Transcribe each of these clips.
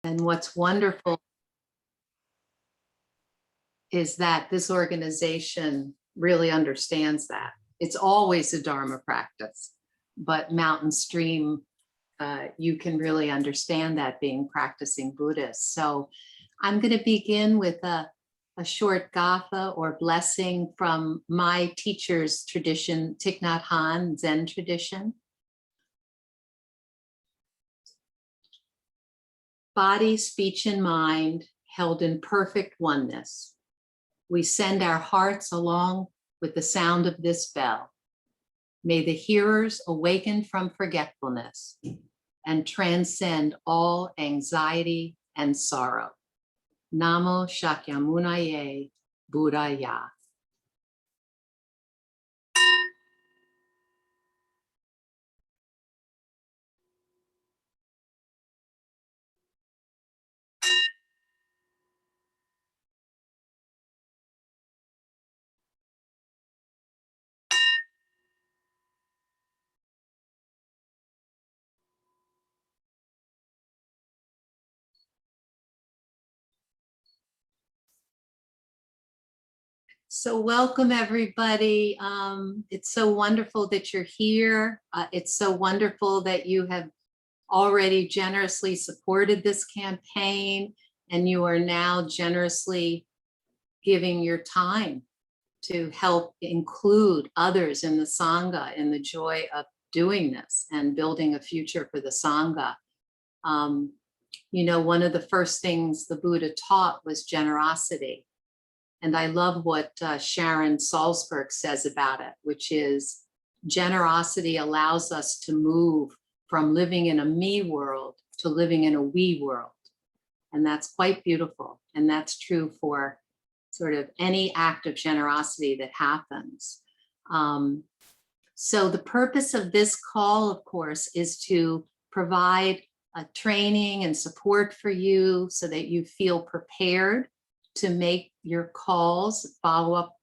And what's wonderful is that this organization really understands that. It's always a Dharma practice, but Mountain Stream, you can really understand that being practicing Buddhist. So I'm going to begin with a short gatha or blessing from my teacher's tradition, Thich Nhat Hanh Zen tradition. Body, speech, and mind held in perfect oneness. We send our hearts along with the sound of this bell. May the hearers awaken from forgetfulness and transcend all anxiety and sorrow. Namo Shakyamunaye Buddhaya. So welcome everybody. It's so wonderful that you're here. It's so wonderful that you have already generously supported this campaign and you are now generously giving your time to help include others in the Sangha in the joy of doing this and building a future for the Sangha. You know, one of the first things the Buddha taught was generosity. And I love what Sharon Salzberg says about it, which is generosity allows us to move from living in a me world to living in a we world. And that's quite beautiful. And that's true for sort of any act of generosity that happens. So the purpose of this call, of course, is to provide a training and support for you so that you feel prepared to make your calls, follow up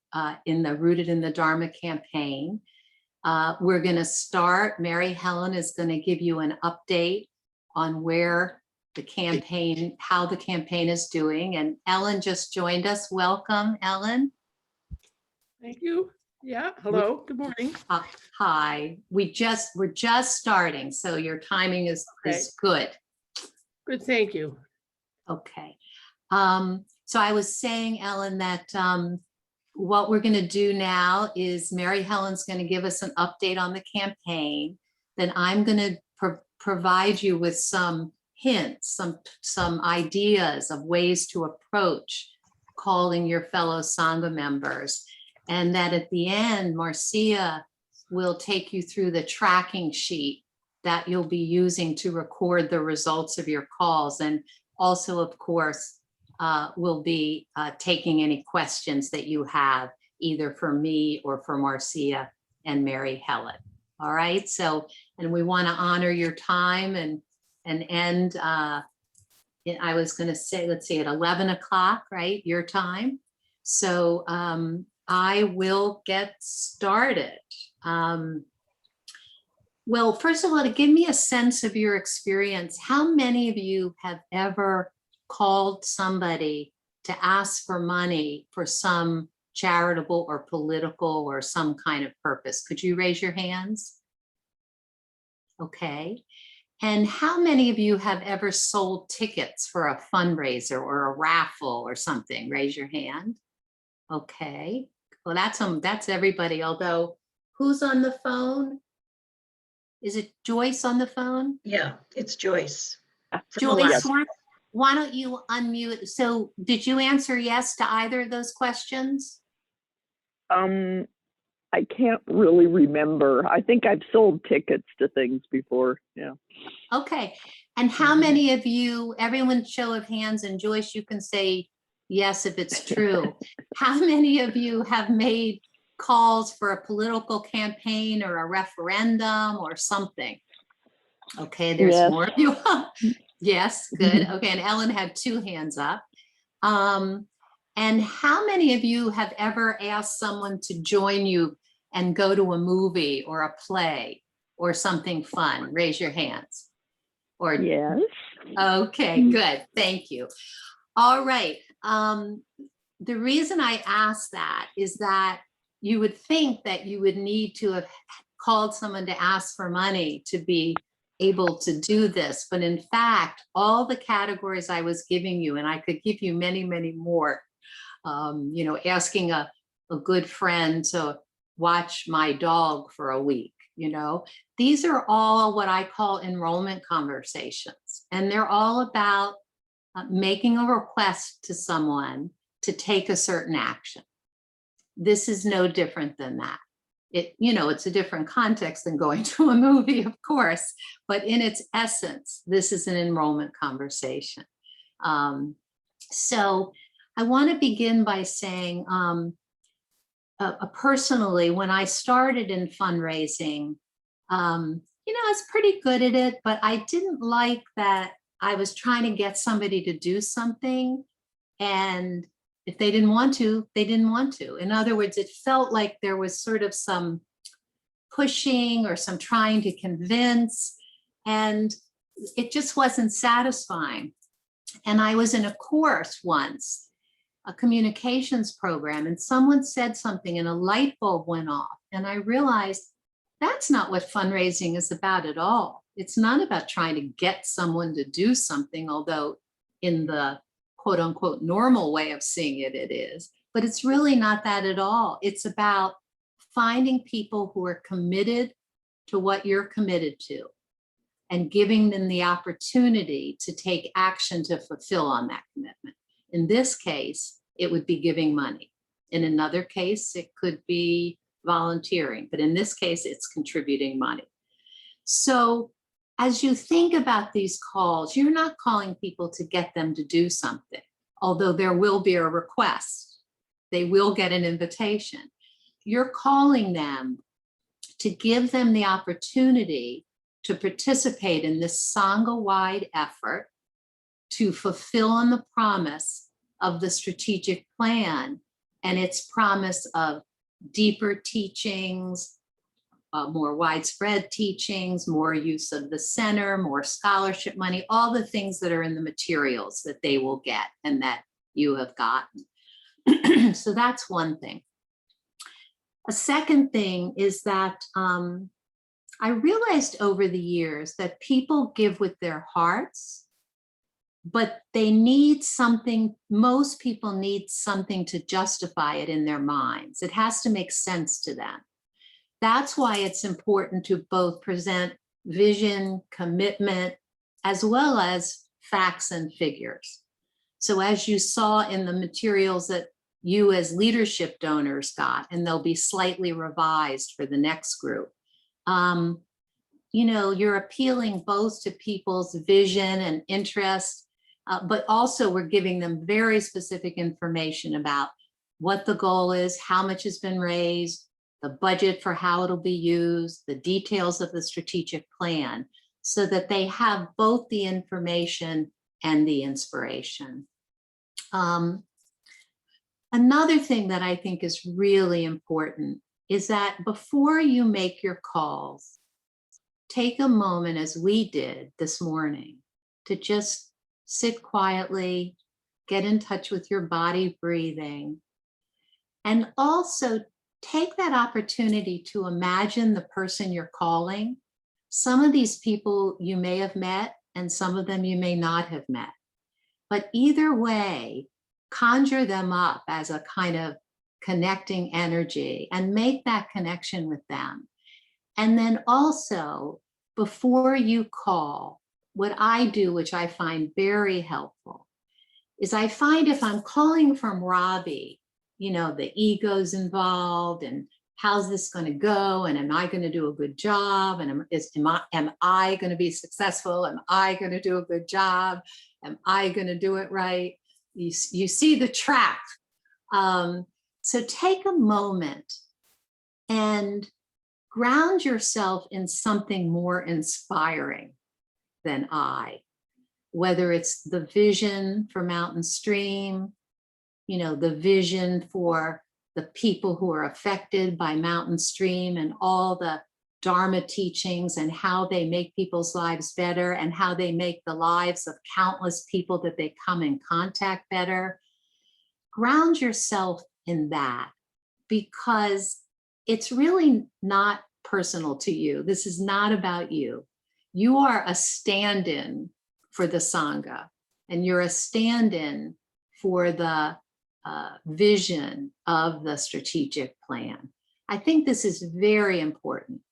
in the Rooted in the Dharma campaign. We're going to start. Mary Helen is going to give you an update on where the campaign, how the campaign is doing. And Ellen just joined us. Welcome, Ellen. Thank you. Yeah. Hello. Good morning. Hi. We're just starting, so your timing is good. Good. Thank you. Okay. So I was saying, Ellen, that what we're going to do now is Mary Helen's going to give us an update on the campaign. Then I'm going to provide you with some hints, some ideas of ways to approach calling your fellow Sangha members. And that at the end, Marcia will take you through the tracking sheet that you'll be using to record the results of your calls. And also, of course, we'll be taking any questions that you have, either for me or for Marcia and Mary Helen. All right, so, and we want to honor your time and end, I was going to say, let's see, at 11 o'clock, right, your time. So I will get started. Well, first of all, to give me a sense of your experience, how many of you have ever called somebody to ask for money for some charitable or political or some kind of purpose? Could you raise your hands? Okay. And how many of you have ever sold tickets for a fundraiser or a raffle or something? Raise your hand. Okay. Well, that's everybody, although who's on the phone? Is it Joyce on the phone? Yeah, it's Joyce. Joyce, why don't you unmute? So did you answer yes to either of those questions? I can't really remember. I think I've sold tickets to things before. Yeah. Okay. And how many of you, everyone show of hands, and Joyce, you can say yes if it's true. How many of you have made calls for a political campaign or a referendum or something? Okay, there's Yes. more of you. Yes, good. Okay, and Ellen had 2 hands up. And how many of you have ever asked someone to join you and go to a movie or a play or something fun? Raise your hands. Or Yes. Okay, good. Thank you. All right. The reason I asked that is that you would think that you would need to have called someone to ask for money to be able to do this. But in fact, all the categories I was giving you, and I could give you many, many more, asking a good friend to watch my dog for a week, these are all what I call enrollment conversations. And they're all about making a request to someone to take a certain action. This is no different than that. It's a different context than going to a movie, of course, but in its essence, this is an enrollment conversation. So I want to begin by saying, personally, when I started in fundraising, I was pretty good at it, but I didn't like that I was trying to get somebody to do something, and if they didn't want to, they didn't want to. In other words, it felt like there was sort of some pushing or some trying to convince, and it just wasn't satisfying. And I was in a course once, a communications program, and someone said something and a light bulb went off, and I realized that's not what fundraising is about at all. It's not about trying to get someone to do something, although in the quote unquote normal way of seeing it, it is, but it's really not that at all. It's about finding people who are committed to what you're committed to and giving them the opportunity to take action to fulfill on that commitment. In this case, it would be giving money. In another case, it could be volunteering, but in this case, it's contributing money. So as you think about these calls, you're not calling people to get them to do something, although there will be a request. They will get an invitation. You're calling them to give them the opportunity to participate in this Sangha-wide effort to fulfill on the promise of the strategic plan and its promise of deeper teachings, more widespread teachings, more use of the center, more scholarship money, all the things that are in the materials that they will get and that you have gotten. So that's one thing. A second thing is that I realized over the years that people give with their hearts, but they need something, most people need something to justify it in their minds. It has to make sense to them. That's why it's important to both present vision, commitment, as well as facts and figures. So as you saw in the materials that you as leadership donors got, and they'll be slightly revised for the next group, you're appealing both to people's vision and interest, but also we're giving them very specific information about what the goal is, how much has been raised, the budget for how it'll be used, the details of the strategic plan, so that they have both the information and the inspiration. Another thing that I think is really important is that before you make your calls, take a moment, as we did this morning, to just sit quietly, get in touch with your body breathing, and also take that opportunity to imagine the person you're calling. Some of these people you may have met and some of them you may not have met. But either way, conjure them up as a kind of connecting energy and make that connection with them. And then also, before you call, what I do, which I find very helpful, is I find if I'm calling from Robbie, the ego's involved and how's this going to go? And am I going to do a good job? And am I going to be successful? Am I going to do a good job? Am I going to do it right? You see the trap. So take a moment and ground yourself in something more inspiring than I, whether it's the vision for Mountain Stream, the vision for the people who are affected by Mountain Stream and all the Dharma teachings and how they make people's lives better and how they make the lives of countless people that they come in contact better. Ground yourself in that, because it's really not personal to you. This is not about you. You are a stand-in for the Sangha, and you're a stand-in for the vision of the strategic plan. I think this is very important.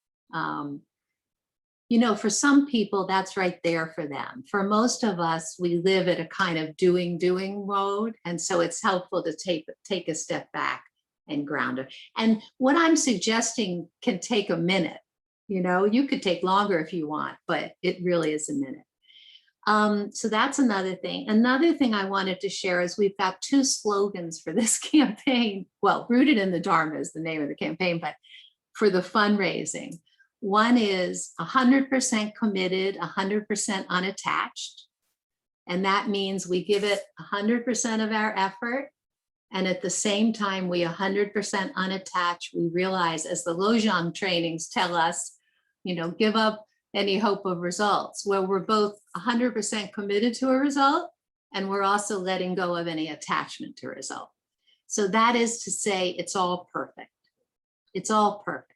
You know, for some people, that's right there for them. For most of us, we live at a kind of doing mode. And so it's helpful to take a step back and ground it. And what I'm suggesting can take a minute. You know, you could take longer if you want, but it really is a minute. So that's another thing. Another thing I wanted to share is we've got 2 slogans for this campaign. Well, Rooted in the Dharma is the name of the campaign, but for the fundraising. One is 100% committed, 100% unattached. And that means we give it 100% of our effort. And at the same time, we 100% unattached. We realize, as the Lojong trainings tell us, you know, give up any hope of results, where we're both 100% committed to a result, and we're also letting go of any attachment to a result. So that is to say, it's all perfect. It's all perfect.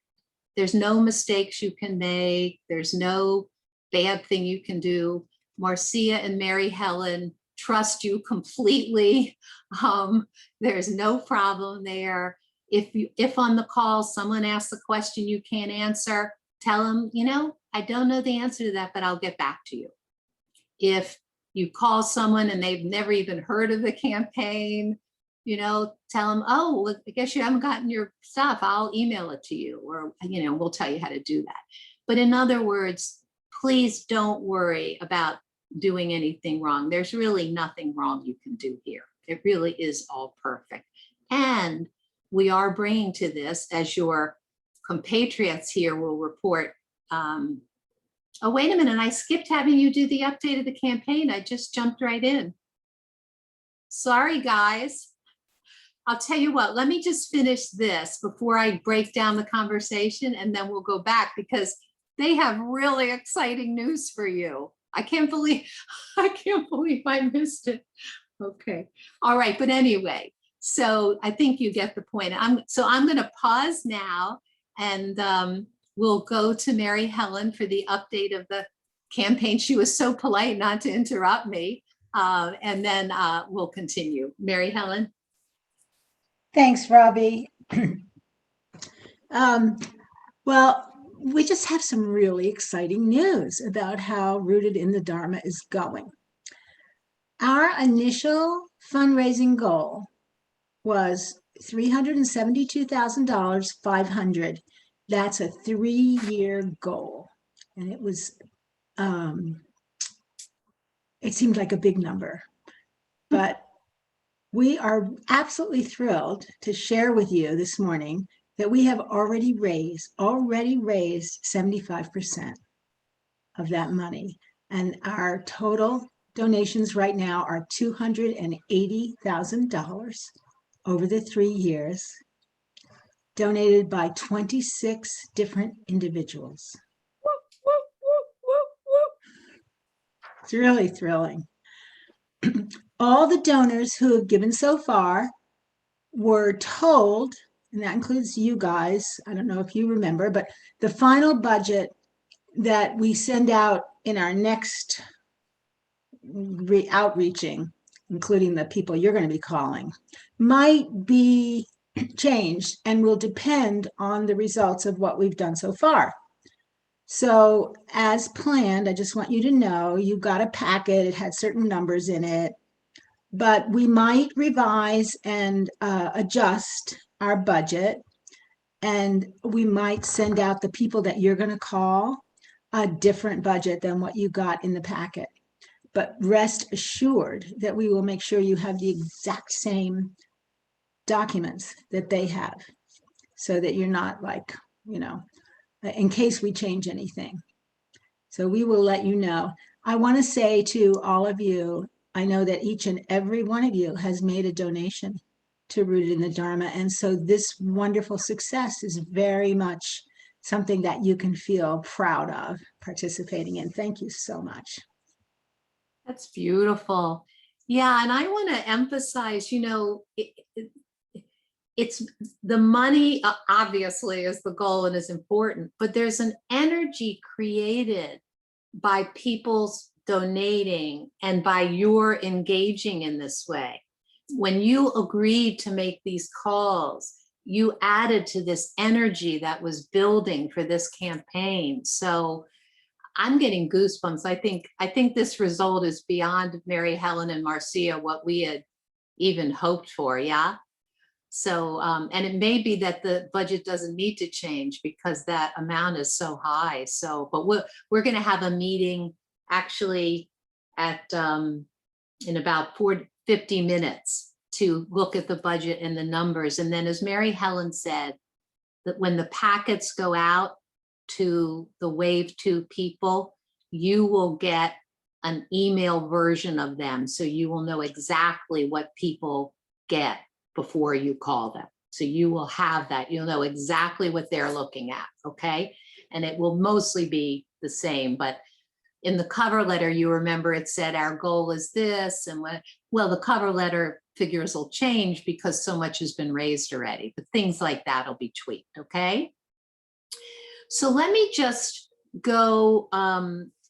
There's no mistakes you can make. There's no bad thing you can do. Marcia and Mary Helen trust you completely. There's no problem there. If on the call someone asks a question you can't answer, tell them, you know, I don't know the answer to that, but I'll get back to you. If you call someone and they've never even heard of the campaign, you know, tell them, oh, well, I guess you haven't gotten your stuff. I'll email it to you, or, you know, we'll tell you how to do that. But in other words, please don't worry about doing anything wrong. There's really nothing wrong you can do here. It really is all perfect. And we are bringing to this, as your compatriots here will report. Oh, wait a minute, I skipped having you do the update of the campaign. I just jumped right in. Sorry, guys. I'll tell you what, let me just finish this before I break down the conversation, and then we'll go back, because they have really exciting news for you. I can't believe I missed it. Okay. All right. But anyway, so I think you get the point. I'm going to pause now, and we'll go to Mary Helen for the update of the campaign. She was so polite not to interrupt me. And then we'll continue. Mary Helen. Thanks, Robbie. Well, we just have some really exciting news about how Rooted in the Dharma is going. Our initial fundraising goal was $372,000, 500. That's a 3-year goal. And it was, it seemed like a big number, but we are absolutely thrilled to share with you this morning that we have already raised 75% of that money. And our total donations right now are $280,000 over the 3 years, donated by 26 different individuals. It's really thrilling. All the donors who have given so far were told, and that includes you guys, I don't know if you remember, but the final budget that we send out in our next outreaching, including the people you're going to be calling, might be changed and will depend on the results of what we've done so far. So as planned, I just want you to know you got a packet. It had certain numbers in it, but we might revise and adjust our budget, and we might send out the people that you're going to call a different budget than what you got in the packet. But rest assured that we will make sure you have the exact same documents that they have, so that you're not like, you know, in case we change anything. So we will let you know. I want to say to all of you, I know that each and every one of you has made a donation to Rooted in the Dharma. And so this wonderful success is very much something that you can feel proud of participating in. Thank you so much. That's beautiful. Yeah, and I want to emphasize, it's the money obviously is the goal and is important, but there's an energy created by people's donating and by your engaging in this way. When you agreed to make these calls, you added to this energy that was building for this campaign. So I'm getting goosebumps. I think this result is beyond Mary Helen and Marcia, what we had even hoped for. Yeah. So, and it may be that the budget doesn't need to change because that amount is so high. So, but we're going to have a meeting actually at in about 50 minutes to look at the budget and the numbers. And then, as Mary Helen said, that when the packets go out to the Wave 2 people, you will get an email version of them. So you will know exactly what people get before you call them. So you will have that. You'll know exactly what they're looking at, okay? And it will mostly be the same, but in the cover letter, you remember it said our goal is this, and well, the cover letter figures will change because so much has been raised already, but things like that will be tweaked, okay? So let me just go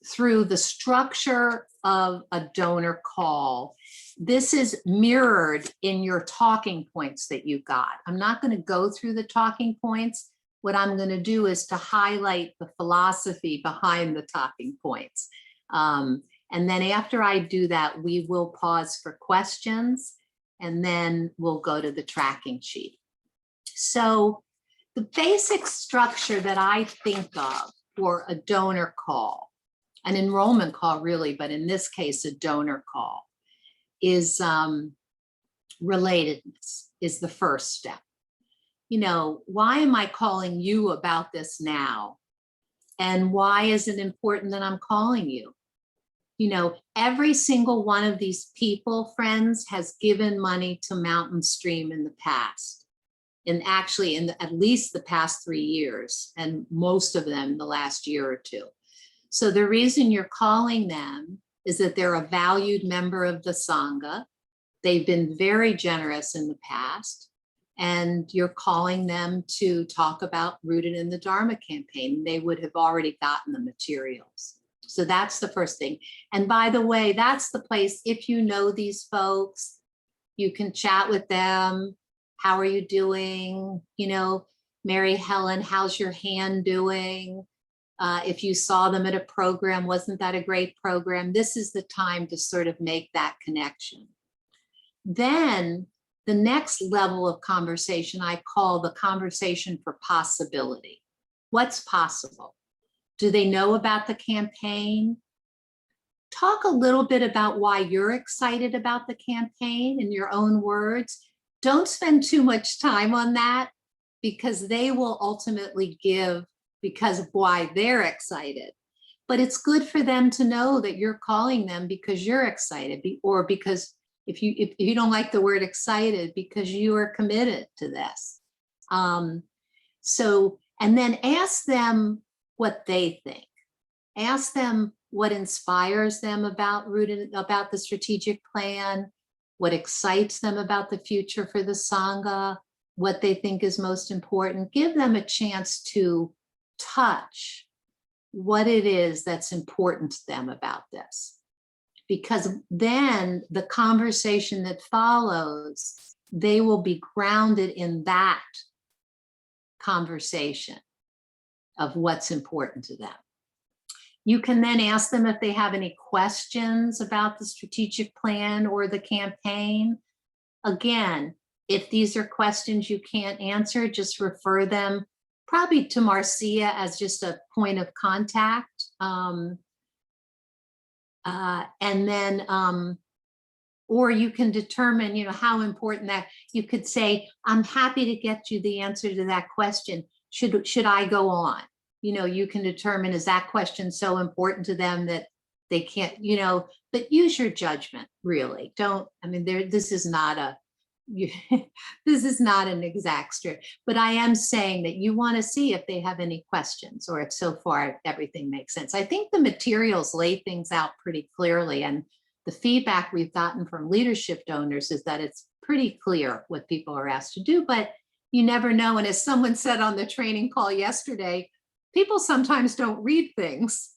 through the structure of a donor call. This is mirrored in your talking points that you got. I'm not going to go through the talking points. What I'm going to do is to highlight the philosophy behind the talking points. And then after I do that, we will pause for questions, and then we'll go to the tracking sheet. So the basic structure that I think of for a donor call, an enrollment call really, but in this case, a donor call, is relatedness is the first step. Why am I calling you about this now? And why is it important that I'm calling you? Every single one of these people, friends, has given money to Mountain Stream in the past. And actually in at least the past 3 years, and most of them the last year or two. So the reason you're calling them is that they're a valued member of the Sangha. They've been very generous in the past, and you're calling them to talk about Rooted in the Dharma campaign. They would have already gotten the materials. So that's the first thing. And by the way, that's the place, if you know these folks, you can chat with them. How are you doing? Mary Helen, how's your hand doing? If you saw them at a program, wasn't that a great program? This is the time to sort of make that connection. Then the next level of conversation I call the conversation for possibility. What's possible? Do they know about the campaign? Talk a little bit about why you're excited about the campaign in your own words. Don't spend too much time on that, because they will ultimately give because of why they're excited. But it's good for them to know that you're calling them because you're excited, or because if you don't like the word excited, because you are committed to this. And then ask them what they think. Ask them what inspires them about the strategic plan, what excites them about the future for the Sangha, what they think is most important. Give them a chance to touch what it is that's important to them about this. Because then the conversation that follows, they will be grounded in that conversation of what's important to them. You can then ask them if they have any questions about the strategic plan or the campaign. Again, if these are questions you can't answer, just refer them probably to Marcia as just a point of contact. And then, or you can determine, how important that, you could say, I'm happy to get you the answer to that question. Should I go on? You can determine, is that question so important to them that they can't, but use your judgment, really. This is not you, this is not an exact strip, but I am saying that you want to see if they have any questions or if so far everything makes sense. I think the materials lay things out pretty clearly, and the feedback we've gotten from leadership donors is that it's pretty clear what people are asked to do, but you never know. And as someone said on the training call yesterday, people sometimes don't read things,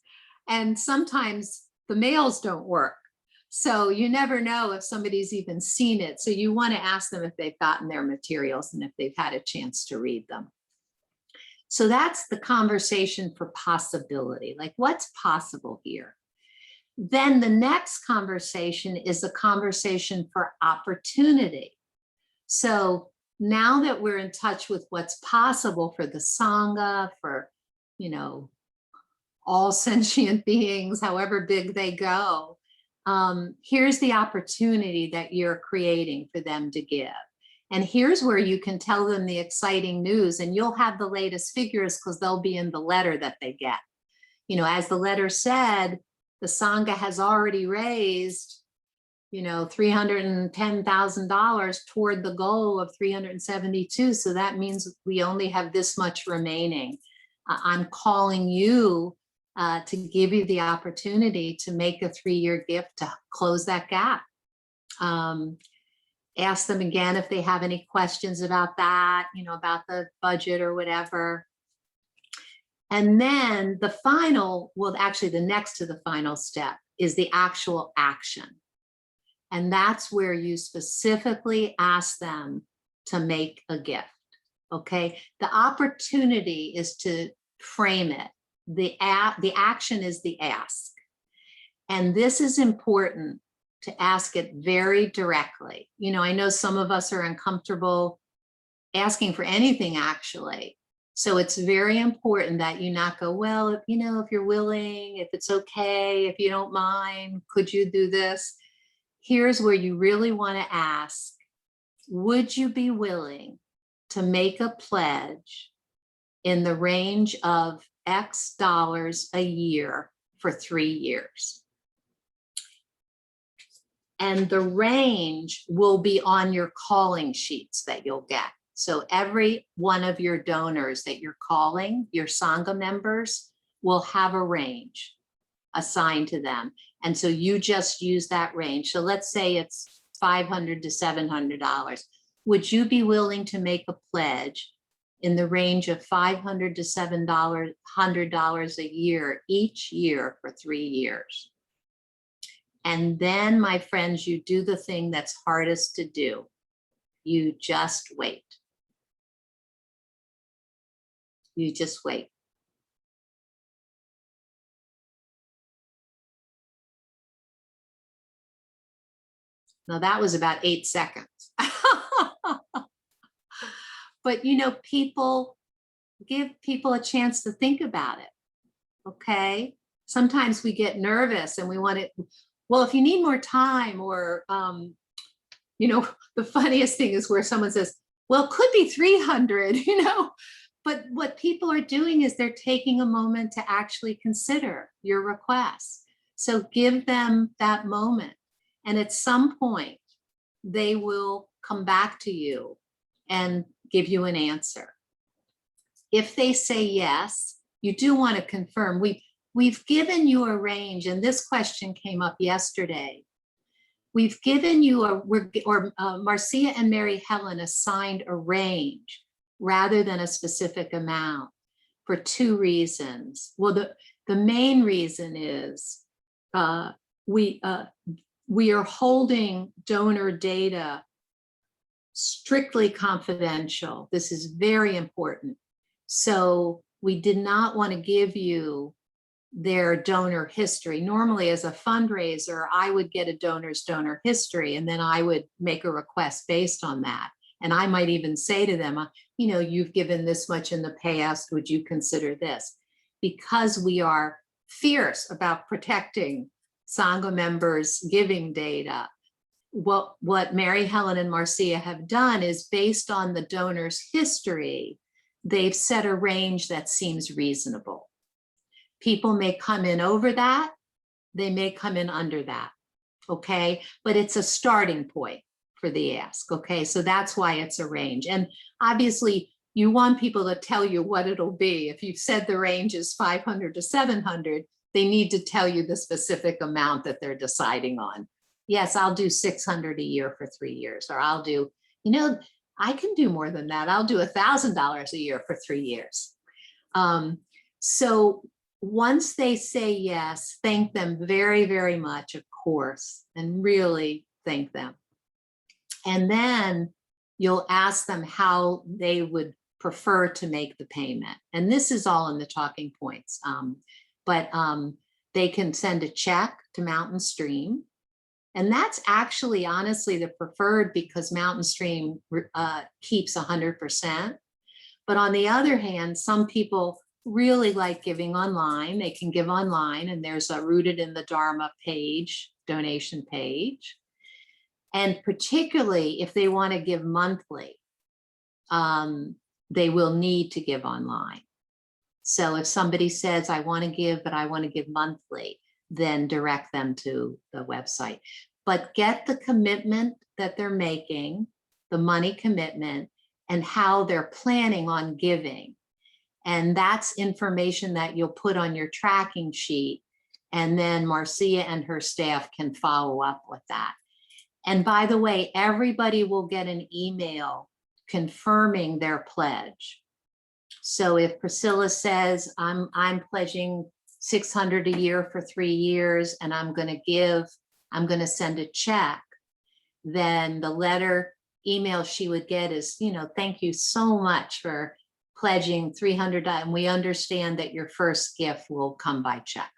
and sometimes the mails don't work. So you never know if somebody's even seen it. So you want to ask them if they've gotten their materials and if they've had a chance to read them. So that's the conversation for possibility, like what's possible here. Then the next conversation is a conversation for opportunity. So now that we're in touch with what's possible for the Sangha, for, you know, all sentient beings, however big they go, here's the opportunity that you're creating for them to give. And here's where you can tell them the exciting news, and you'll have the latest figures because they'll be in the letter that they get. You know, as the letter said, the Sangha has already raised, you know, $310,000 toward the goal of 372. So that means we only have this much remaining. I'm calling you to give you the opportunity to make a 3-year gift to close that gap. Ask them again if they have any questions about that, you know, about the budget or whatever. And then the final, well, actually the next to the final step is the actual action. And that's where you specifically ask them to make a gift, okay? The opportunity is to frame it. The action is the ask. And this is important to ask it very directly. You know, I know some of us are uncomfortable asking for anything actually. So it's very important that you not go, well, you know, if you're willing, if it's okay, if you don't mind, could you do this? Here's where you really want to ask, would you be willing to make a pledge in the range of X dollars a year for 3 years? And the range will be on your calling sheets that you'll get. So every one of your donors that you're calling, your Sangha members, will have a range assigned to them. And so you just use that range. So let's say it's $500 to $700. Would you be willing to make a pledge in the range of $500 to $700 a year each year for 3 years? And then, my friends, you do the thing that's hardest to do. You just wait. You just wait. Now that was about 8 seconds. But you know, give people a chance to think about it, okay? Sometimes we get nervous and we want it, well, if you need more time, or, you know, the funniest thing is where someone says, well, it could be 300, you know? But what people are doing is they're taking a moment to actually consider your request. So give them that moment. And at some point, they will come back to you and give you an answer. If they say yes, you do want to confirm. We've given you a range, and this question came up yesterday. We've given you Marcia and Mary Helen assigned a range rather than a specific amount for 2 reasons. Well, the main reason is we are holding donor data strictly confidential. This is very important. So we did not want to give you their donor history. Normally, as a fundraiser, I would get a donor's donor history, and then I would make a request based on that. And I might even say to them, you know, you've given this much in the past, would you consider this? Because we are fierce about protecting Sangha members' giving data, what Mary Helen and Marcia have done is, based on the donor's history, they've set a range that seems reasonable. People may come in over that, they may come in under that, okay? But it's a starting point for the ask. Okay, so that's why it's a range. And obviously you want people to tell you what it'll be. If you've said the range is 500 to 700, they need to tell you the specific amount that they're deciding on. Yes, I'll do 600 a year for 3 years, or I'll do, you know, I can do more than that. I'll do $1,000 a year for 3 years. So once they say yes, thank them very, very much, of course, and really thank them. And then you'll ask them how they would prefer to make the payment. And this is all in the talking points. But they can send a check to Mountain Stream. And that's actually, honestly, the preferred, because Mountain Stream keeps 100%. But on the other hand, some people really like giving online. They can give online, and there's a Rooted in the Dharma page, donation page. And particularly if they want to give monthly, they will need to give online. So if somebody says, I want to give, but I want to give monthly, then direct them to the website. But get the commitment that they're making, the money commitment, and how they're planning on giving. And that's information that you'll put on your tracking sheet. And then Marcia and her staff can follow up with that. And by the way, everybody will get an email confirming their pledge. So if Priscilla says, I'm pledging 600 a year for 3 years, and I'm going to send a check, then the email she would get is, thank you so much for pledging $300, and we understand that your first gift will come by check.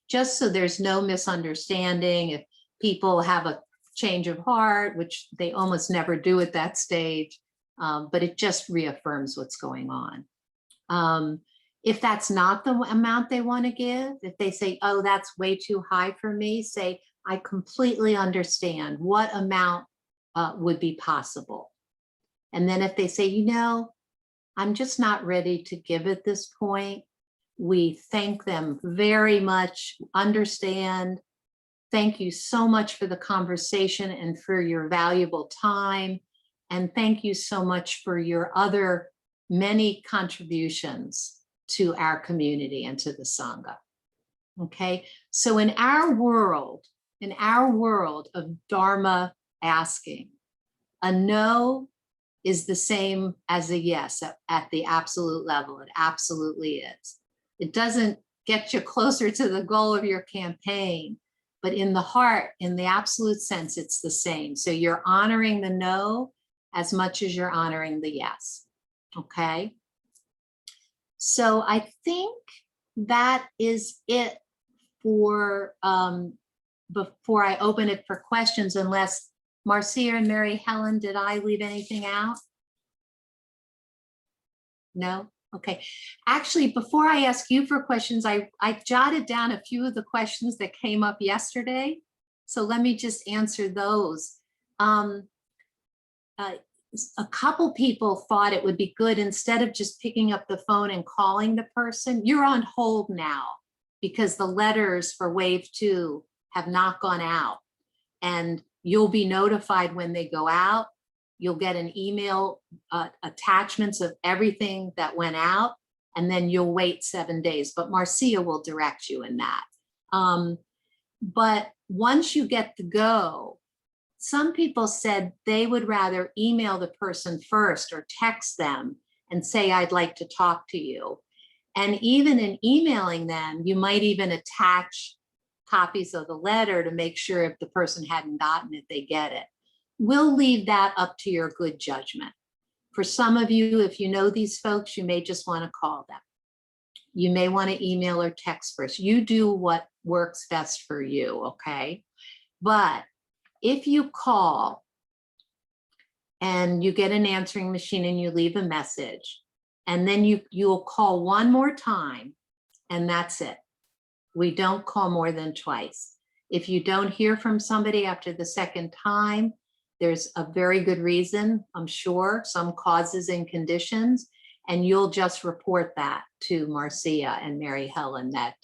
Just so there's no misunderstanding. If people have a change of heart, which they almost never do at that stage, but it just reaffirms what's going on. If that's not the amount they want to give, if they say, oh, that's way too high for me, say, I completely understand. What amount would be possible? And then if they say, I'm just not ready to give at this point, we thank them very much, understand. Thank you so much for the conversation and for your valuable time. And thank you so much for your other many contributions to our community and to the Sangha. Okay, so in our world of Dharma asking, a no is the same as a yes at the absolute level. It absolutely is. It doesn't get you closer to the goal of your campaign, but in the heart, in the absolute sense, it's the same. So you're honoring the no as much as you're honoring the yes. Okay. So I think that is it for before I open it for questions, unless Marcia and Mary Helen, did I leave anything out? No? Okay. Actually, before I ask you for questions, I jotted down a few of the questions that came up yesterday. So let me just answer those. A couple people thought it would be good, instead of just picking up the phone and calling the person, you're on hold now because the letters for wave 2 have not gone out, and you'll be notified when they go out. You'll get an email attachments of everything that went out, and then you'll wait 7 days, but Marcia will direct you in that. But once you get the go, some people said they would rather email the person first or text them and say, I'd like to talk to you. And even in emailing them, you might even attach copies of the letter to make sure if the person hadn't gotten it, they get it. We'll leave that up to your good judgment. For some of you, if you know these folks, you may just want to call them. You may want to email or text first. You do what works best for you, okay? But if you call and you get an answering machine and you leave a message, and then you'll call one more time, and that's it. We don't call more than twice. If you don't hear from somebody after the second time, there's a very good reason, I'm sure, some causes and conditions, and you'll just report that to Marcia and Mary Helen that,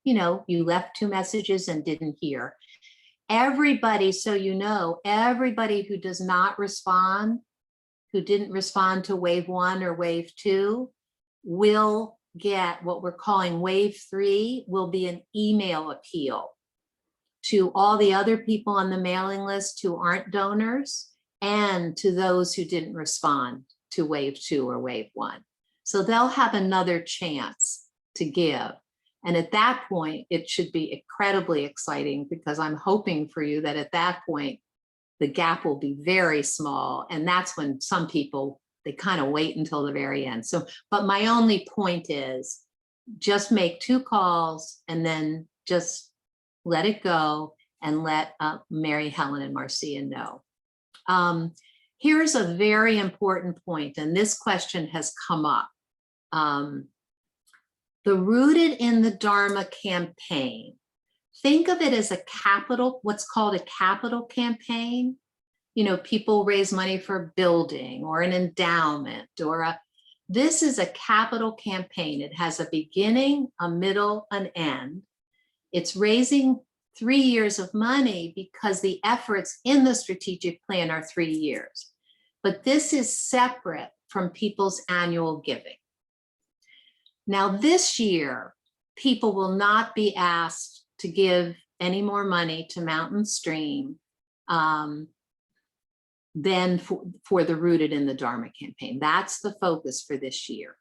you left 2 messages and didn't hear. everybody, so you know, everybody who does not respond, who didn't respond to wave 1 or wave 2, will get what we're calling wave 3, will be an email appeal to all the other people on the mailing list who aren't donors and to those who didn't respond to wave 2 or wave 1. So they'll have another chance to give. And at that point, it should be incredibly exciting, because I'm hoping for you that at that point, the gap will be very small. And that's when some people, they kind of wait until the very end. So, but my only point is just make 2 calls and then just let it go and let Mary Helen and Marcia know. Here's a very important point, and this question has come up. The Rooted in the Dharma campaign, think of it as a capital, what's called a capital campaign. You know, people raise money for a building or an endowment this is a capital campaign. It has a beginning, a middle, an end. It's raising 3 years of money because the efforts in the strategic plan are 3 years. But this is separate from people's annual giving. Now, this year, people will not be asked to give any more money to Mountain Stream than for the Rooted in the Dharma campaign. That's the focus for this year.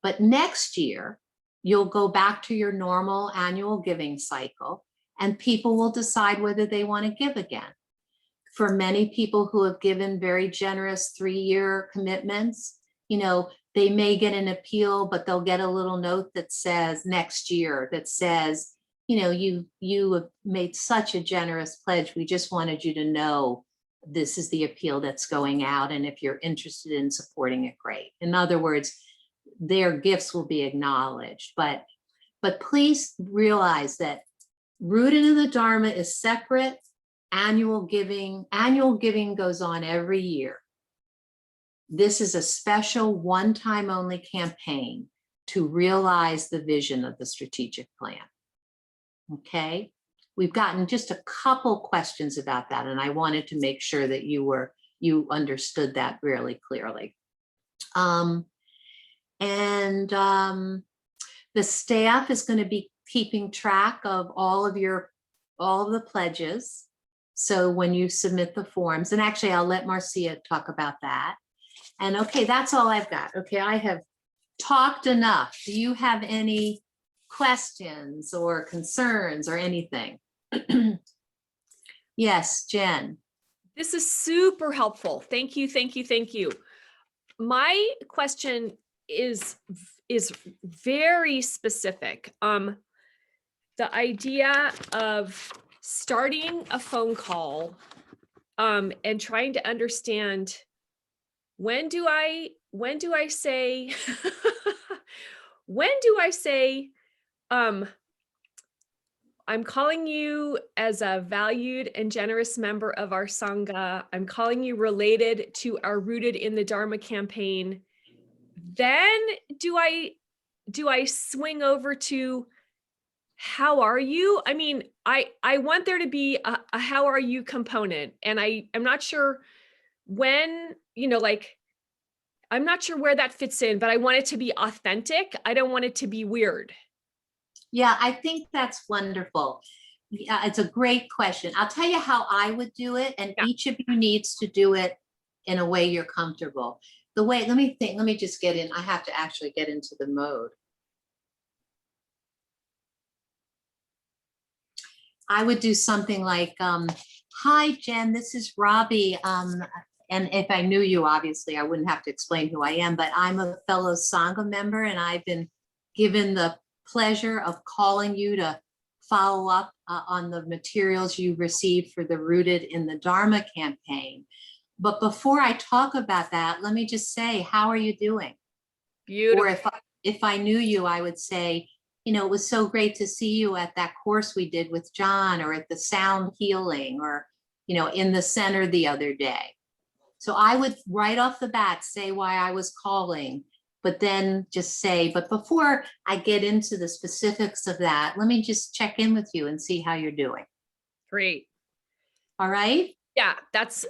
But next year, you'll go back to your normal annual giving cycle, and people will decide whether they want to give again. For many people who have given very generous 3-year commitments, you know, they may get an appeal, but they'll get a little note that says next year, that says, you know, you have made such a generous pledge. We just wanted you to know this is the appeal that's going out. And if you're interested in supporting it, great. In other words, their gifts will be acknowledged. But please realize that Rooted in the Dharma is separate. Annual giving goes on every year. This is a special one-time only campaign to realize the vision of the strategic plan. Okay, we've gotten just a couple questions about that, and I wanted to make sure that you understood that really clearly. The staff is going to be keeping track of all of the pledges. So when you submit the forms, and actually I'll let Marcia talk about that. And okay, that's all I've got. Okay, I have talked enough. Do you have any questions or concerns or anything? Yes, Jen. This is super helpful. Thank you, thank you, thank you. My question is very specific. The idea of starting a phone call and trying to understand when do I say I'm calling you as a valued and generous member of our Sangha. I'm calling you related to our Rooted in the Dharma campaign. Then do I swing over to how are you? I mean, I want there to be a how are you component, and I'm not sure when, like, I'm not sure where that fits in, but I want it to be authentic. I don't want it to be weird. Yeah, I think that's wonderful. Yeah, it's a great question. I'll tell you how I would do it, and each of you needs to do it in a way you're comfortable. Let me just get in. I have to actually get into the mode. I would do something like, hi, Jen, this is Robbie. And if I knew you, obviously, I wouldn't have to explain who I am, but I'm a fellow Sangha member, and I've been given the pleasure of calling you to follow up on the materials you received for the Rooted in the Dharma campaign. But before I talk about that, let me just say, how are you doing? Beautiful. Or if I knew you, I would say, it was so great to see you at that course we did with John, or at the sound healing, or, in the center the other day. So I would right off the bat say why I was calling, but then just say, but before I get into the specifics of that, let me just check in with you and see how you're doing. Great. All right? Yeah,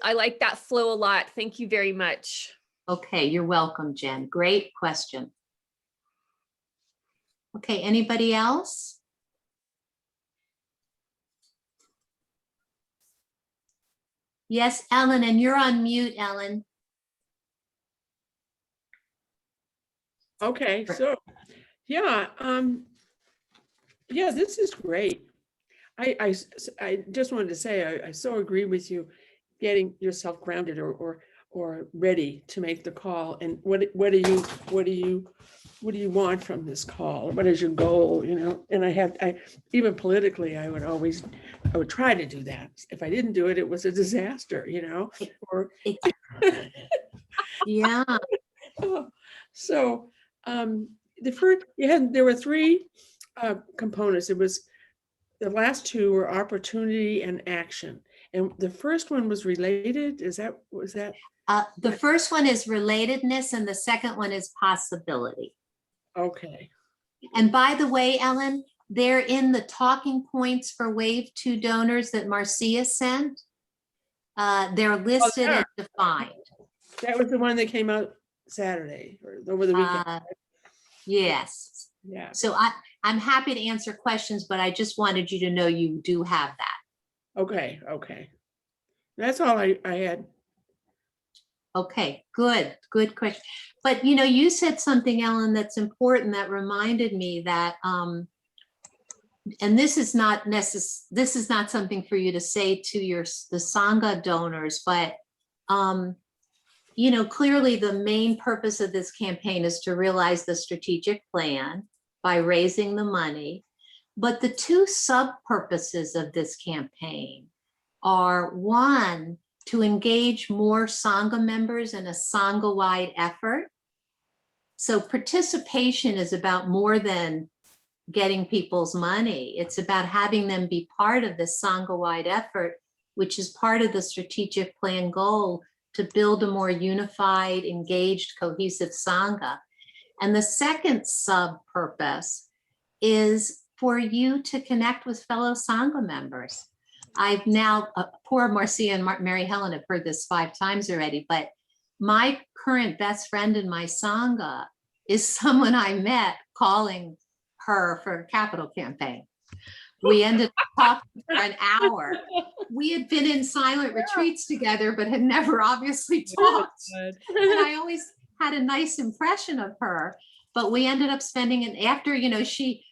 I like that flow a lot. Thank you very much. Okay, you're welcome, Jen. Great question. Okay, anybody else? Yes, Ellen, and you're on mute, Ellen. Okay, so, yeah, yeah, this is great. I just wanted to say, I so agree with you, getting yourself grounded or ready to make the call. And what do you want from this call? What is your goal, you know? And even politically, I would try to do that. If I didn't do it, it was a disaster, you know? Or Yeah, so there were three components. It was, the last two were opportunity and action. And the first one was related. Was that? the first one is relatedness and the second one is possibility. Okay. And by the way, Ellen, they're in the talking points for Wave 2 donors that Marcia sent. They're listed and defined. That was the one that came out Saturday or over the weekend. Yes. Yeah. So I'm happy to answer questions, but I just wanted you to know you do have that. Okay. That's all I had. Okay, good question. But you know, you said something, Ellen, that's important that reminded me that, and this is not something for you to say to the Sangha donors, but you know, clearly the main purpose of this campaign is to realize the strategic plan by raising the money. But the two sub-purposes of this campaign are, one, to engage more Sangha members in a Sangha-wide effort. So participation is about more than getting people's money. It's about having them be part of this Sangha-wide effort, which is part of the strategic plan goal to build a more unified, engaged, cohesive Sangha. And the second sub-purpose is for you to connect with fellow Sangha members. I've now, poor Marcia and Mary Helen have heard this 5 times already, but my current best friend in my Sangha is someone I met calling her for a capital campaign. We ended up talking for an hour. We had been in silent retreats together, but had never obviously talked. And I always had a nice impression of her, but we ended up spending it after, you know, she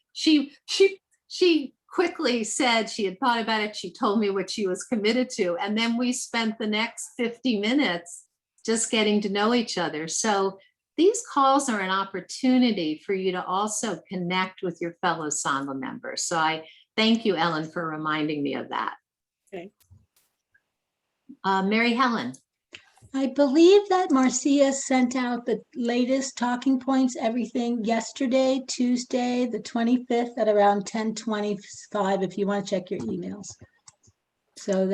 quickly said she had thought about it. She told me what she was committed to. And then we spent the next 50 minutes just getting to know each other. So these calls are an opportunity for you to also connect with your fellow Sangha members. So I thank you, Ellen, for reminding me of that. Okay. Mary Helen. I believe that Marcia sent out the latest talking points, everything yesterday, Tuesday, the 25th at around 10:25, if you want to check your emails. So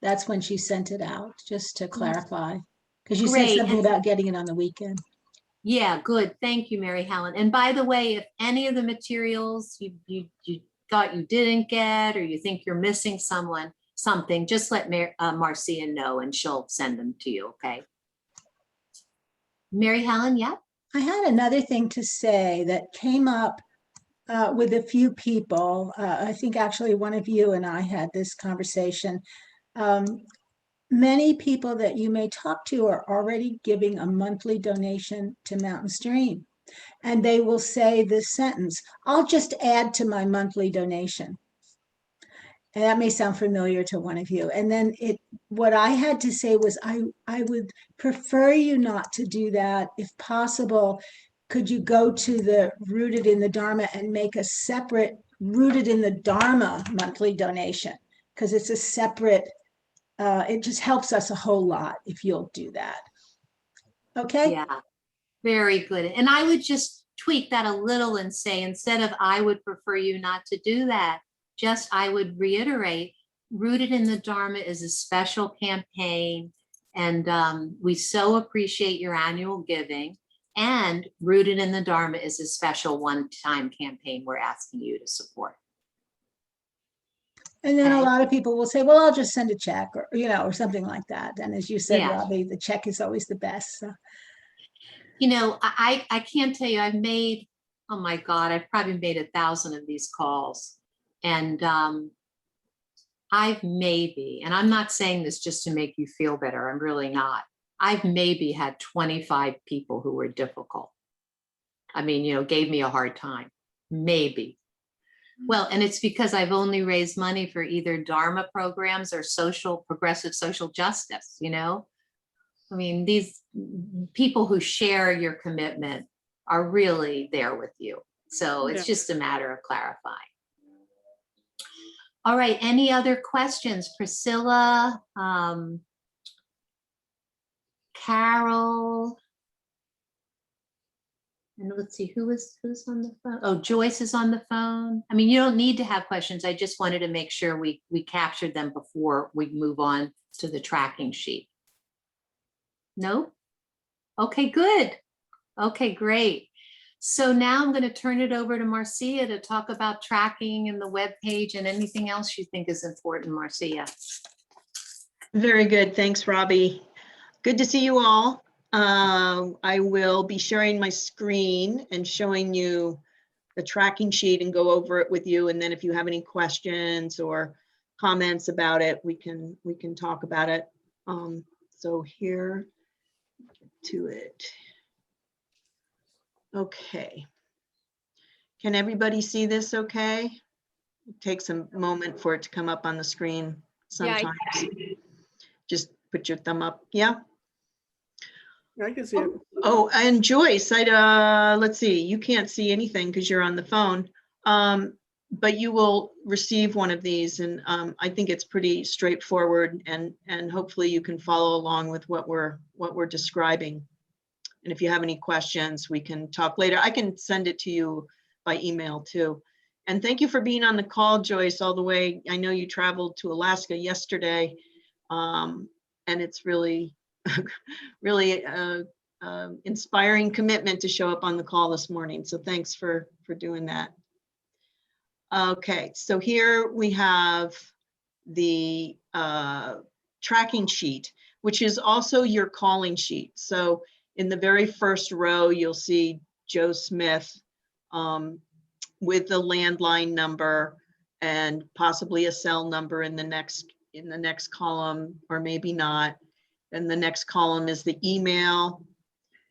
that's when she sent it out, just to clarify. Because you said Great. something about getting it on the weekend. Yeah, good. Thank you, Mary Helen. And by the way, if any of the materials you thought you didn't get, or you think you're missing something, just let Marcia know and she'll send them to you, okay? Mary Helen, yeah? I had another thing to say that came up with a few people. I think actually one of you and I had this conversation. Many people that you may talk to are already giving a monthly donation to Mountain Stream. And they will say this sentence, I'll just add to my monthly donation. And that may sound familiar to one of you. And then what I had to say was, I would prefer you not to do that. If possible, could you go to the Rooted in the Dharma and make a separate Rooted in the Dharma monthly donation? Because it's a separate, it just helps us a whole lot if you'll do that. Okay? Yeah, very good. And I would just tweak that a little and say, instead of I would prefer you not to do that, just I would reiterate, Rooted in the Dharma is a special campaign, and we so appreciate your annual giving. And Rooted in the Dharma is a special one-time campaign we're asking you to support. And then a Okay. lot of people will say, well, I'll just send a check or, or something like that. And as you said, Yeah. Robbie, the check is always the best. So. I can't tell you, I've made, oh my God, I've probably made 1,000 of these calls. And I've maybe, and I'm not saying this just to make you feel better, I'm really not. I've maybe had 25 people who were difficult. I mean, gave me a hard time, maybe. Well, and it's because I've only raised money for either Dharma programs or progressive social justice. I mean, these people who share your commitment are really there with you. So it's Yeah. just a matter of clarifying. All right, any other questions? Priscilla, Carol, and let's see, who's on the phone? Oh, Joyce is on the phone. I mean, you don't need to have questions. I just wanted to make sure we captured them before we move on to the tracking sheet. No? Okay, good. Okay, great. So now I'm going to turn it over to Marcia to talk about tracking and the web page and anything else you think is important, Marcia. Very good. Thanks, Robbie. Good to see you all. I will be sharing my screen and showing you the tracking sheet and go over it with you. And then if you have any questions or comments about it, we can talk about it. So here to it. Okay. Can everybody see this okay? It takes a moment for it to come up on the screen Yeah, sometimes. Just put your thumb up. Yeah. I can see it. Oh, and Joyce, let's see, you can't see anything because you're on the phone. But you will receive one of these, and I think it's pretty straightforward, and hopefully you can follow along with what we're describing. And if you have any questions, we can talk later. I can send it to you by email too. And thank you for being on the call, Joyce, all the way. I know you traveled to Alaska yesterday, and it's really, really inspiring commitment to show up on the call this morning. So thanks for doing that. Okay, so here we have the tracking sheet, which is also your calling sheet. So in the very first row, you'll see Joe Smith with the landline number and possibly a cell number in the next column, or maybe not. And the next column is the email.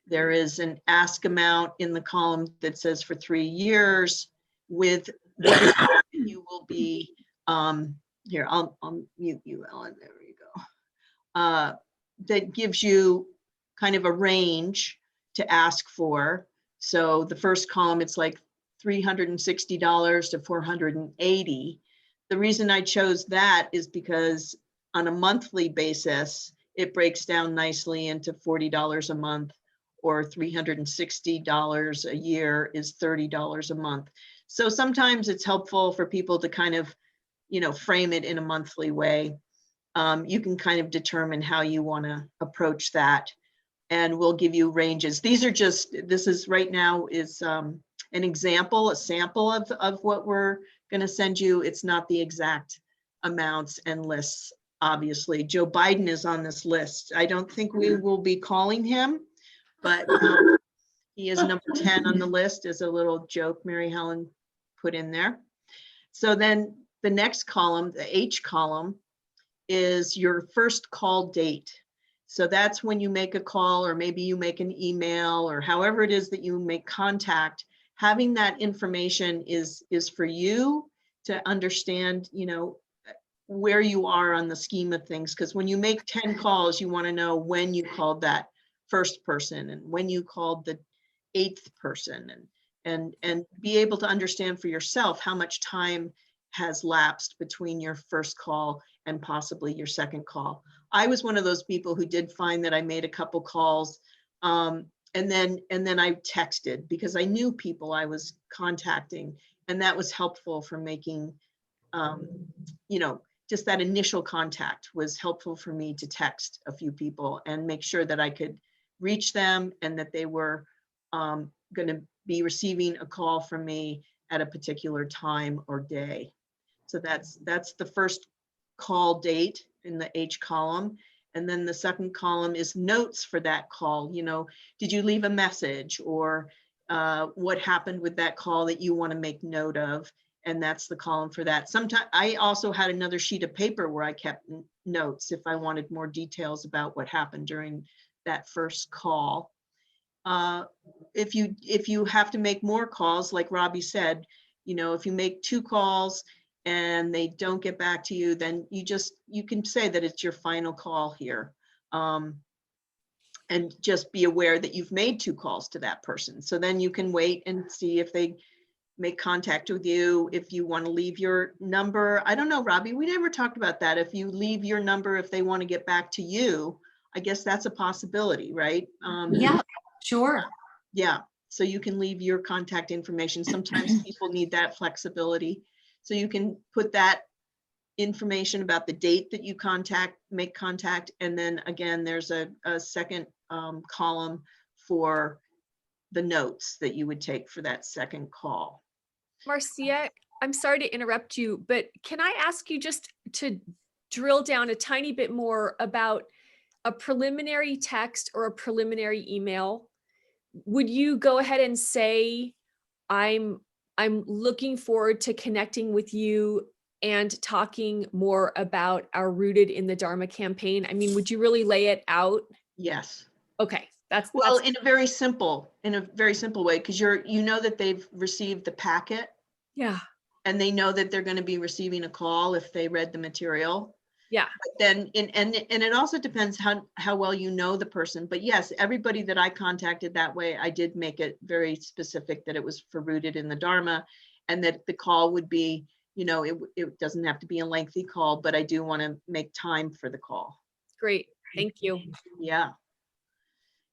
There is an ask amount in the column that says for 3 years with what you will be, here, I'll mute you, Ellen, there we go. That gives you kind of a range to ask for. So the first column, it's like $360 to $480. The reason I chose that is because on a monthly basis, it breaks down nicely into $40 a month, or $360 a year is $30 a month. So sometimes it's helpful for people to kind of, frame it in a monthly way. You can kind of determine how you want to approach that, and we'll give you ranges. These are this is right now is an example, a sample of what we're going to send you. It's not the exact amounts and lists, obviously. Joe Biden is on this list. I don't think we will be calling him, but he is number 10 on the list, as a little joke Mary Helen put in there. So then the next column, the H column, is your first call date. So that's when you make a call, or maybe you make an email, or however it is that you make contact. Having that information is for you to understand, where you are on the scheme of things. Because when you make 10 calls, you want to know when you called that first person and when you called the 8th person, and be able to understand for yourself how much time has lapsed between your first call and possibly your second call. I was one of those people who did find that I made a couple calls, and then I texted because I knew people I was contacting, and that was helpful for making, just that initial contact was helpful for me to text a few people and make sure that I could reach them and that they were going to be receiving a call from me at a particular time or day. So that's the first call date in the H column. And then the second column is notes for that call. You know, did you leave a message, or what happened with that call that you want to make note of? And that's the column for that. Sometimes I also had another sheet of paper where I kept notes if I wanted more details about what happened during that first call. If you have to make more calls, like Robbie said, you know, if you make 2 calls and they don't get back to you, then you can say that it's your final call here. And just be aware that you've made 2 calls to that person. So then you can wait and see if they make contact with you. If you want to leave your number, I don't know, Robbie, we never talked about that. If you leave your number, if they want to get back to you, I guess that's a possibility, right? Yeah, sure. Yeah, so you can leave your contact information. Sometimes people need that flexibility. So you can put that information about the date that you make contact. And then again, there's a second column for the notes that you would take for that second call. Marcia, I'm sorry to interrupt you, but can I ask you just to drill down a tiny bit more about a preliminary text or a preliminary email? Would you go ahead and say, I'm looking forward to connecting with you and talking more about our Rooted in the Dharma campaign? I mean, would you really lay it out? Yes. Okay, that's Well, in a very simple way, because you know that they've received the packet yeah. and they know that they're going to be receiving a call if they read the material. Yeah. But then, and it also depends how well you know the person. But yes, everybody that I contacted that way, I did make it very specific that it was for Rooted in the Dharma, and that the call would be, you know, it doesn't have to be a lengthy call, but I do want to make time for the call. Great, thank you. Yeah.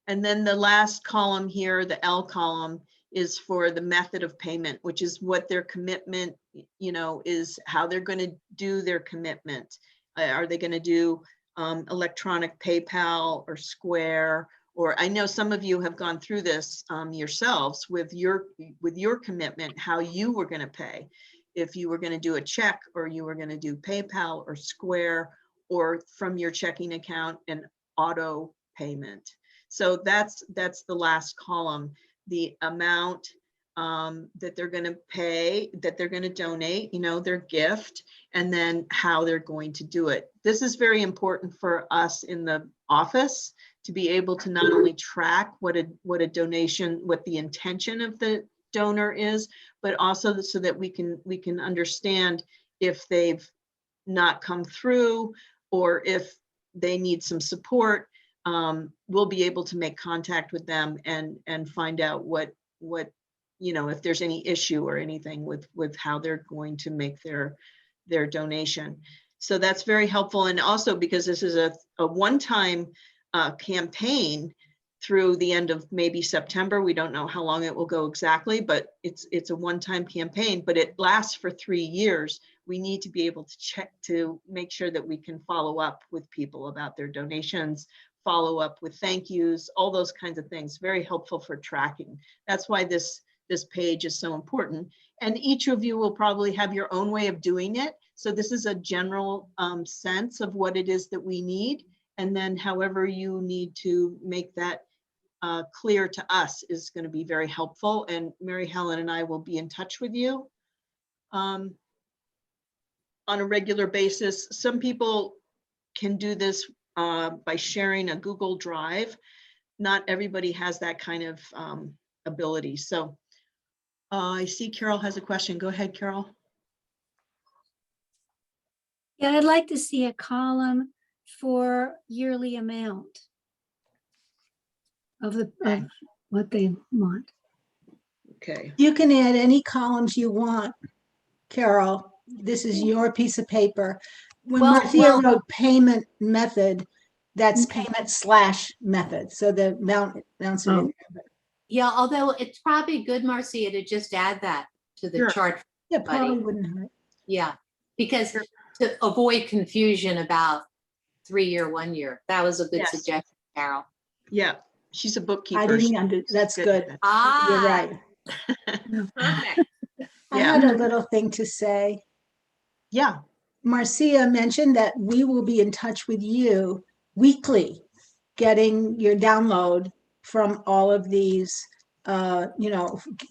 And then the last column here, the L column, is for the method of payment, which is what their commitment, you know, is how they're going to do their commitment. Are they going to do electronic PayPal or Square? Or I know some of you have gone through this yourselves with your commitment, how you were going to pay. If you were going to do a check, or you were going to do PayPal or Square, or from your checking account and auto payment. So that's the last column, the amount that they're going to pay, that they're going to donate, you know, their gift, and then how they're going to do it. This is very important for us in the office to be able to not only track what a donation, what the intention of the donor is, but also so that we can understand if they've not come through or if they need some support. We'll be able to make contact with them and find out what you know, if there's any issue or anything with how they're going to make their donation. So that's very helpful. And also because this is a one-time campaign through the end of maybe September. We don't know how long it will go exactly, but it's a one-time campaign, but it lasts for 3 years. We need to be able to check to make sure that we can follow up with people about their donations, follow up with thank yous, all those kinds of things. Very helpful for tracking. That's why this page is so important. And each of you will probably have your own way of doing it. So this is a general sense of what it is that we need. And then however you need to make that clear to us is going to be very helpful. And Mary Helen and I will be in touch with you on a regular basis. Some people can do this by sharing a Google Drive. Not everybody has that kind of ability. So I see Carol has a question. Go ahead, Carol. Yeah, I'd like to see a column for yearly amount of what they want. Okay. You can add any columns you want, Carol. This is your piece of paper. When Marcia wrote payment method, that's payment / method. So the amount amounts are in there. Yeah, although it's probably good, Marcia, to just add that to the Sure. chart. Yeah, probably wouldn't hurt. Yeah, because to avoid confusion about 3 year, 1 year. That was a good Yes. suggestion, Carol. Yeah, she's a bookkeeper. I didn't that's good. You're Ah, right. perfect. I Yeah. had a little thing to say. Yeah, Marcia mentioned that we will be in touch with you weekly, getting your download from all of these,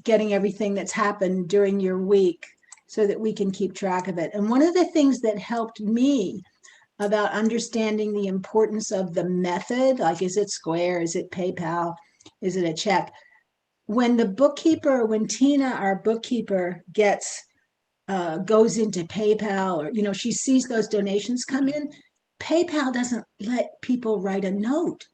getting everything that's happened during your week so that we can keep track of it. And one of the things that helped me about understanding the importance of the method, like, is it Square, is it PayPal, is it a check? When Tina, our bookkeeper, goes into PayPal, or she sees those donations come in, PayPal doesn't let people write a note.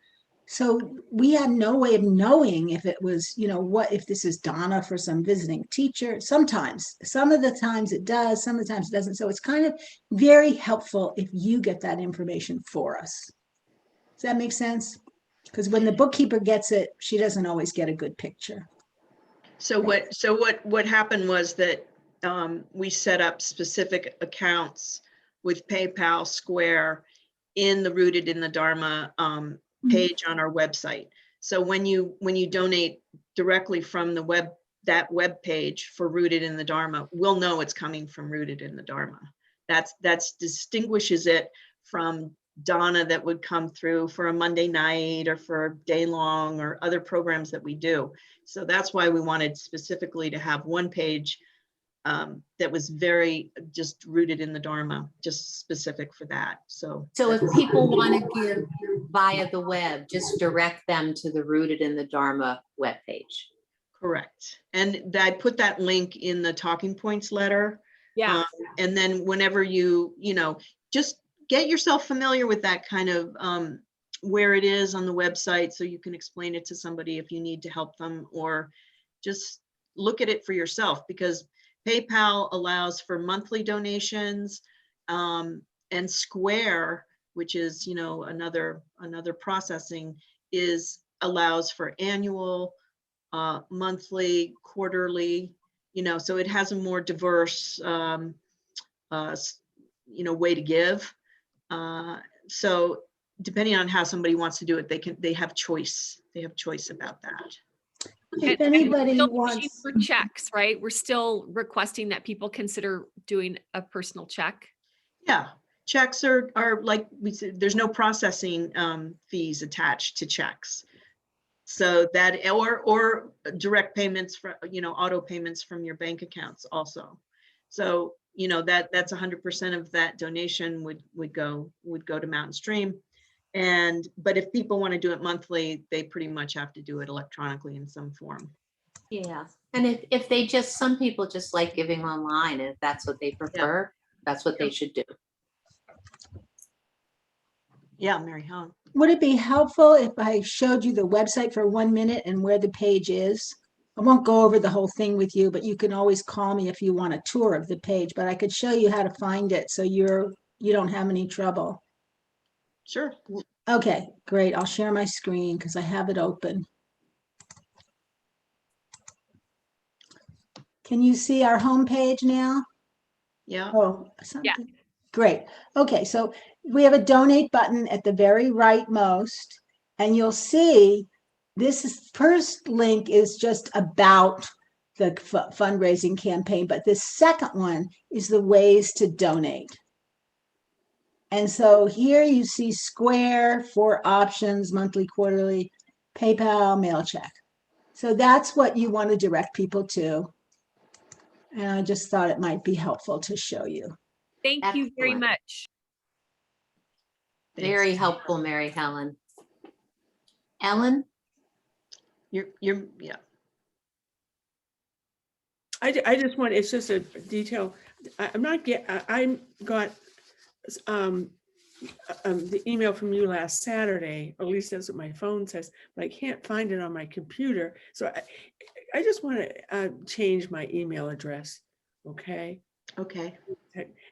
So we had no way of knowing if it was, what if this is Donna for some visiting teacher. Sometimes, some of the times it does, some of the times it doesn't. So it's kind of very helpful if you get that information for us. Does that make sense? Because when the bookkeeper gets it, she doesn't always get a good picture. so what happened was that we set up specific accounts with PayPal, Square, in the Rooted in the Dharma page on our website. So when you donate directly from that web page for Rooted in the Dharma, we'll know it's coming from Rooted in the Dharma. That's distinguishes it from Donna that would come through for a Monday night or for a day long or other programs that we do. So that's why we wanted specifically to have one page that was very just rooted in the Dharma, just specific for that. So if people want to give via the web, just direct them to the Rooted in the Dharma webpage. correct. And I put that link in the talking points letter. Yeah. And then whenever you just get yourself familiar with that kind of where it is on the website, so you can explain it to somebody if you need to help them, or just look at it for yourself, because PayPal allows for monthly donations, and Square, which is another processing, allows for annual, monthly, quarterly. So it has a more diverse way to give. So depending on how somebody wants to do it, they have choice. They have choice about that. If And anybody we're still wants, pushing for checks, right? We're still requesting that people consider doing a personal check. Yeah, checks are like we said, there's no processing fees attached to checks. So that, or direct payments from, auto payments from your bank accounts also. So, that's 100% of that donation would go to Mountain Stream. But if people want to do it monthly, they pretty much have to do it electronically in some form. Yeah. And if some people just like giving online, and if that's what they prefer, that's what they should do. Yeah, Mary Helen. would it be helpful if I showed you the website for 1 minute and where the page is? I won't go over the whole thing with you, but you can always call me if you want a tour of the page, but I could show you how to find it so you don't have any trouble. Sure. Okay, great. I'll share my screen because I have it open. Can you see our homepage now? Yeah. Oh, something. Great. Okay, so we have a donate button at the very rightmost, and you'll see first link is just about the fundraising campaign, but this second one is the ways to donate. And so here you see Square, 4 options, monthly, quarterly, PayPal, mail check. So that's what you want to direct people to. And I just thought it might be helpful to show you. Thank you very Excellent. much. Very helpful, Mary Helen. Ellen? Yeah. I just want, it's just a detail. I got the email from you last Saturday, or at least that's what my phone says, but I can't find it on my computer. So I just want to change my email address. Okay. Okay.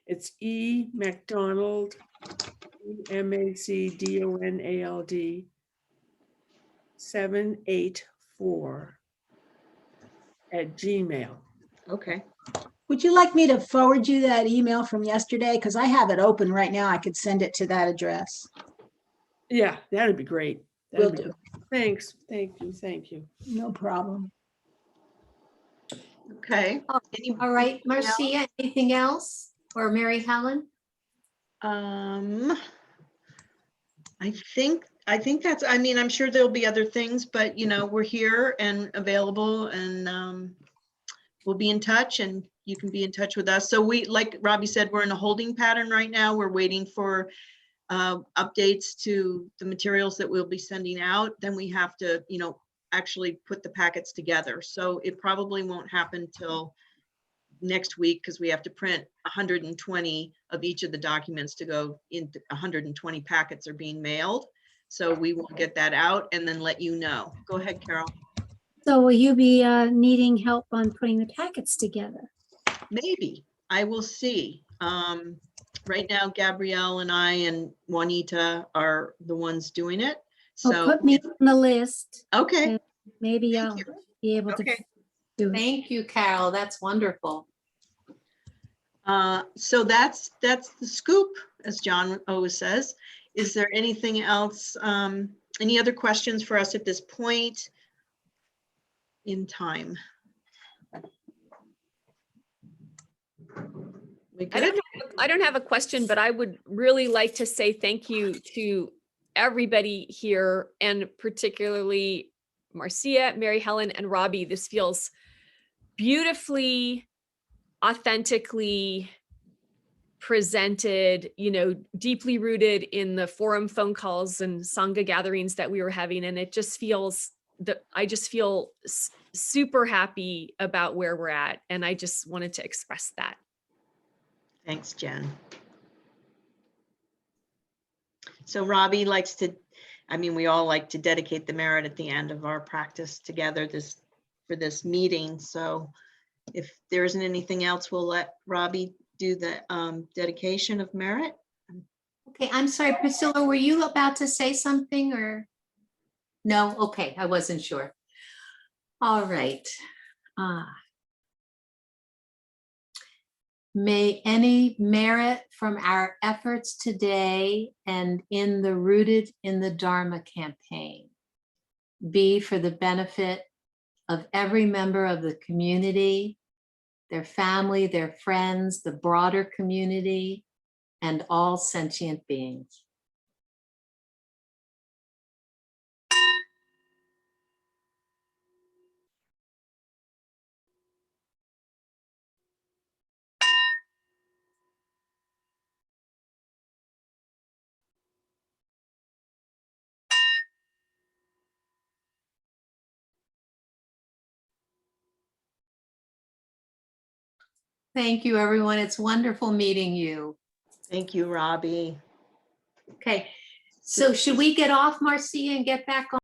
It's emacdonald, MacDonald 784 @gmail. Okay. Would you like me to forward you that email from yesterday? Because I have it open right now. I could send it to that address. Yeah, that'd be great. Will That'd be do. great. Thanks. Thank you. No problem. Okay. All right, Marcia, anything else? or Mary Helen? I think that's, I mean, I'm sure there'll be other things, but you know, we're here and available and we'll be in touch and you can be in touch with us. So we, like Robbie said, we're in a holding pattern right now. We're waiting for updates to the materials that we'll be sending out. Then we have to, you know, actually put the packets together. So it probably won't happen till next week because we have to print 120 of each of the documents to go into 120 packets are being mailed. So we will get that out and then let you know. Go ahead, Carol. So will you be needing help on putting the packets together? Maybe, I will see. Right now, Gabrielle and I and Juanita are the ones doing it. Oh, So, put me on the list. okay, and Maybe Thank I'll you. be able to Okay. do it. Thank you, Carol. That's wonderful. So that's the scoop, as John always says. Is there anything else, any other questions for us at this point in time? We good? I don't have a question, but I would really like to say thank you to everybody here and particularly Marcia, Mary Helen, and Robbie. This feels beautifully, authentically presented, you know, deeply rooted in the forum phone calls and Sangha gatherings that we were having. And it just feels that I just feel super happy about where we're at. And I just wanted to express that. Thanks, Jen. So Robbie likes to, I mean, we all like to dedicate the merit at the end of our practice together for this meeting. So if there isn't anything else, we'll let Robbie do the dedication of merit. Okay, I'm sorry, Priscilla, were you about to say something or? No, okay, I wasn't sure. All right. May any merit from our efforts today and in the Rooted in the Dharma campaign be for the benefit of every member of the community, their family, their friends, the broader community, and all sentient beings. Thank you, everyone. It's wonderful meeting you. Thank you, Robbie. Okay, so should we get off, Marcia, and get back on?